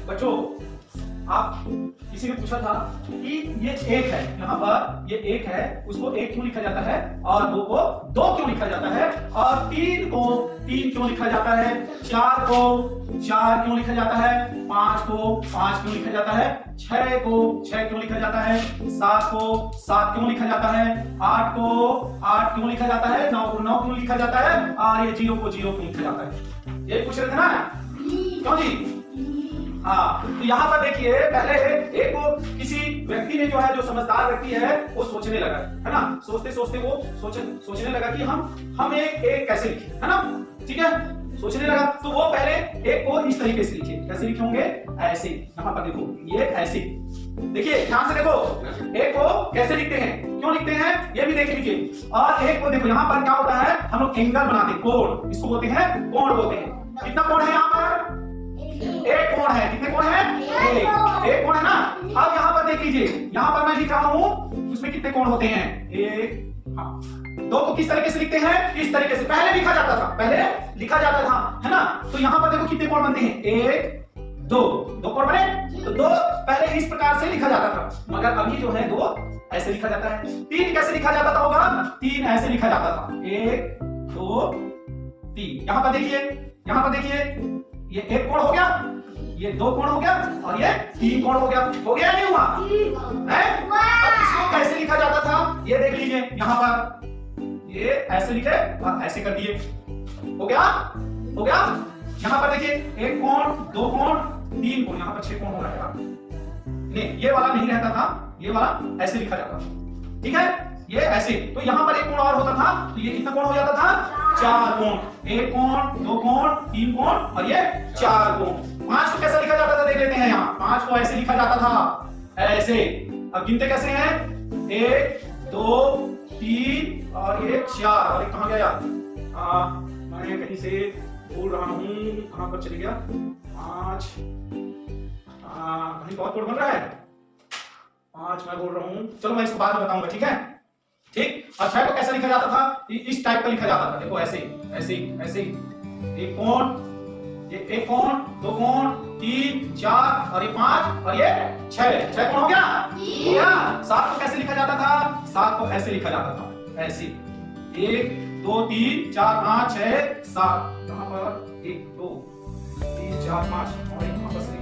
बच्चों आप किसी ने पूछा था कि ये एक है, यहाँ पर ये एक है, उसको एक क्यों लिखा जाता है, और दो को दो क्यों लिखा जाता है, और तीन को तीन क्यों लिखा जाता है, चार को चार क्यों लिखा जाता है, पांच को पांच क्यों लिखा जाता है, छह को छह क्यों लिखा जाता है, सात को सात क्यों लिखा जाता है, आठ को आठ क्यों लिखा जाता है, नौ को नौ क्यों लिखा जाता है, और ये जीरो को जीरो क्यों लिखा जाता है। ये पूछ रहे थे ना, क्यों जी? हाँ, तो यहाँ पर देखिए पहले एक को किसी व्यक्ति ने जो है, जो समझदार व्यक्ति है, वो सोचने लगा, है ना, सोचते सोचते वो सोचने लगा कि हम एक कैसे लिखें, है ना, ठीक है, सोचने लगा। तो वो पहले एक को इस तरीके से लिखे, कैसे लिखे होंगे, ऐसे। यहाँ पर देखो ये ऐसे, देखिए ध्यान से देखो, एक को कैसे लिखते हैं, क्यों लिखते हैं, ये भी देख लीजिए। और एक को देखो, यहाँ पर क्या होता है, हम लोग एंगल बनाते हैं, कोण, इसको बोलते हैं कोण बोलते हैं। कितना कोण है यहाँ पर, एक कोण है। कितने कोण है, एक कोण है ना। अब यहाँ पर देख लीजिए, यहाँ पर मैं लिख रहा हूँ, उसमें कितने कोण होते हैं, एक। हाँ, दो को किस तरीके से लिखते हैं, इस तरीके से पहले लिखा जाता था, पहले लिखा जाता था, है ना। तो यहाँ पर देखो कितने कोण बनते हैं, एक दो, दो कोण बने। तो दो पहले इस प्रकार से लिखा जाता था, मगर अभी जो है दो ऐसे लिखा जाता है। तीन कैसे लिखा जाता था होगा, तीन ऐसे लिखा जाता था, एक दो तीन। यहाँ पर देखिए, यहाँ पर देखिए, ये एक कोण हो गया, ये दो कोण हो गया, और ये तीन कोण हो गया। हो गया नहीं हुआ है? अब इसको कैसे लिखा जाता था, ये देख लीजिए, यहाँ पर ये ऐसे लिखे और ऐसे कर दिए, हो गया, हो गया। यहाँ पर देखिए, एक कोण, दो कोण, तीन कोण, यहाँ पर छह कोण हो रहा है। नहीं, ये वाला नहीं रहता था, ये वाला ऐसे लिखा जाता था, ठीक है, ये ऐसे। तो यहाँ पर एक कोण और होता था, तो ये कितना कोण हो जाता था, चार कोण, एक कोण, दो कोण, तीन कोण, और ये चार कोण। पांच को कैसे लिखा जाता था, देख लेते हैं। यहाँ पांच को ऐसे लिखा जाता था, ऐसे। अब गिनते कैसे हैं, एक दो तीन और ये चार, और एक कहाँ गया यार, मैं कहीं से बोल रहा हूँ, कहाँ पर चली गया, पांच, कहीं बहुत कोण बन रहा है, पांच मैं बोल रहा हूँ, चलो मैं इसको बाद में बताऊंगा, ठीक है, ठीक। और छह को कैसे लिखा जाता था, इस टाइप का लिखा जाता था, देखो ऐसे ऐसे ऐसे। एक कोण, ये एक कोण, दो कोण, तीन, चार, और ये पांच, और ये छह, छह कोण हो गया, हो गया। सात को कैसे लिखा जाता था, सात को ऐसे लिखा जाता था, ऐसे। एक दो तीन चार पांच छह सात, यहाँ पर एक दो तीन चार पांच, और एक यहाँ पर से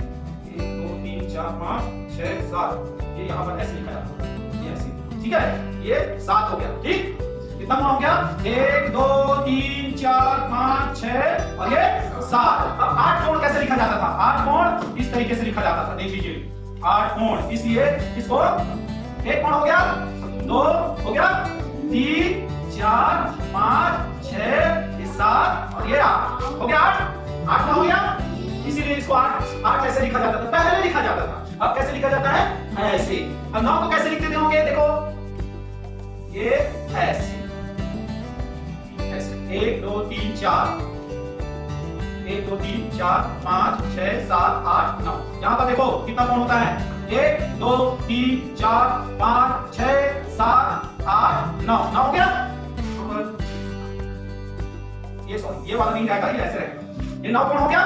एक दो तीन चार पांच छह सात, ये यहाँ पर ऐसे लिखा जाता था, ये ऐसे, ठीक है, ये सात हो गया, ठीक। कितना कोण हो गया, एक दो तीन चार पांच छह, और ये सात। अब आठ कोण कैसे लिखा जाता था, आठ कोण इस तरीके से लिखा जाता था, देख लीजिए, आठ कोण, इसलिए इसको एक कोण हो गया, दो हो गया, तीन चार पांच छह, सात, और ये आठ हो गया, आठ, आठ हो गया, इसीलिए इसको आठ आठ ऐसे लिखा जाता था, पहले लिखा जाता था। अब कैसे लिखा जाता है, ऐसे। अब नौ को कैसे लिखते थे होंगे, देखो ये ऐसे, एक दो तीन चार, एक दो तीन चार पांच छह सात आठ नौ। यहाँ पर देखो कितना कोण होता है, एक दो तीन चार पांच छह सात आठ नौ, नौ हो गया। ये सॉरी, ये वाला नहीं रहेगा, ये ऐसे रहेगा, ये नौ कोण हो गया,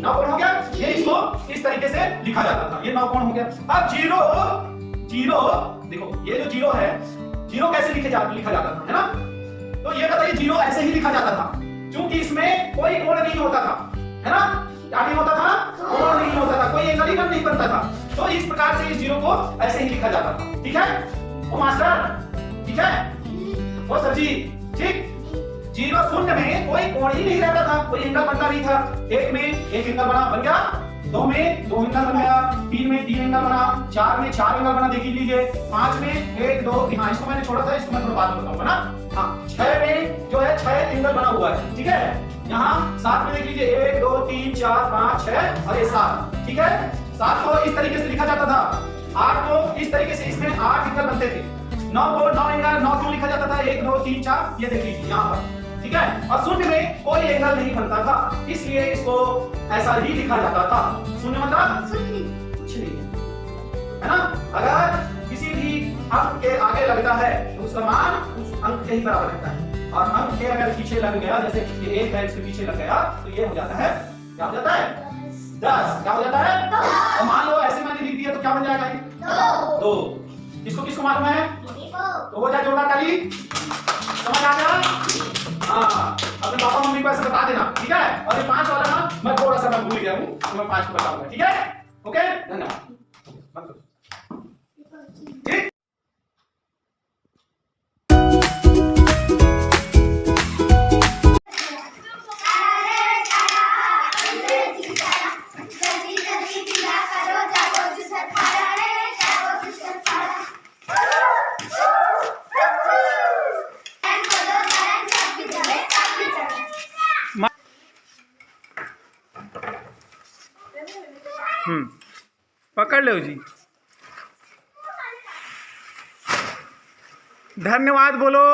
नौ कोण हो गया। ये इसको इस तरीके से लिखा जाता था, ये नौ कोण हो गया। अब जीरो, जीरो देखो, ये जो जीरो है, जीरो कैसे लिखा जाता था, है ना। तो ये बताइए, जीरो ऐसे ही लिखा जाता था, क्योंकि इसमें कोई कोण नहीं होता था, है ना। क्या नहीं होता था, कोण नहीं होता था, कोई एंगल नहीं बनता था। तो इस प्रकार से इस जीरो को ऐसे ही लिखा जाता था, ठीक है ओ मास्टर, ठीक है ओ सर जी, ठीक। जीरो शून्य में कोई कोण ही नहीं रहता था, कोई एंगल बनता नहीं था। एक में एक एंगल बन गया, दो में दो एंगल बन गया, तीन में तीन एंगल बना, चार में चार एंगल बना, देख लीजिए, पांच में एक दो, हाँ इसको मैंने छोड़ा था, इसको मैं थोड़ा बाद में बताऊंगा ना। हाँ, छह में जो है छह एंगल बना हुआ है, ठीक है। यहाँ सात में देख लीजिए, एक दो तीन चार पांच छह, और ये सात, ठीक है। सात को इस तरीके से लिखा जाता था, आठ को इस तरीके से, इसमें आठ एंगल बनते थे। नौ को नौ एंगल, नौ क्यों लिखा जाता था, एक दो तीन चार, ये देख लीजिए यहाँ पर, ठीक है। और शून्य में कोई एंगल नहीं बनता था, इसलिए इसको ऐसा ही लिखा जाता था। शून्य मतलब कुछ नहीं, है ना। अगर किसी भी अंक के आगे लगता है तो उसका मान उस अंक के ही बराबर रहता है, और अंक के अगर पीछे लग गया, जैसे ये एक है इसके पीछे लग गया, तो ये हो जाता है, क्या हो जाता है, 10 क्या हो जाता है? और मान लो ऐसे मैंने लिख दिया तो क्या बन जाएगा? 2। किसको किसको मालूम है? तो हो जाए जोरदार ताली। समझ आ गया? हाँ, अपने पापा मम्मी को ऐसे बता देना, ठीक है? और ये 5 वाला ना मैं थोड़ा सा मैं भूल गया हूँ, तो मैं 5 को बताऊंगा, ठीक है? ओके, धन्यवाद। ठीक। पकड़ लो जी। धन्यवाद बोलो।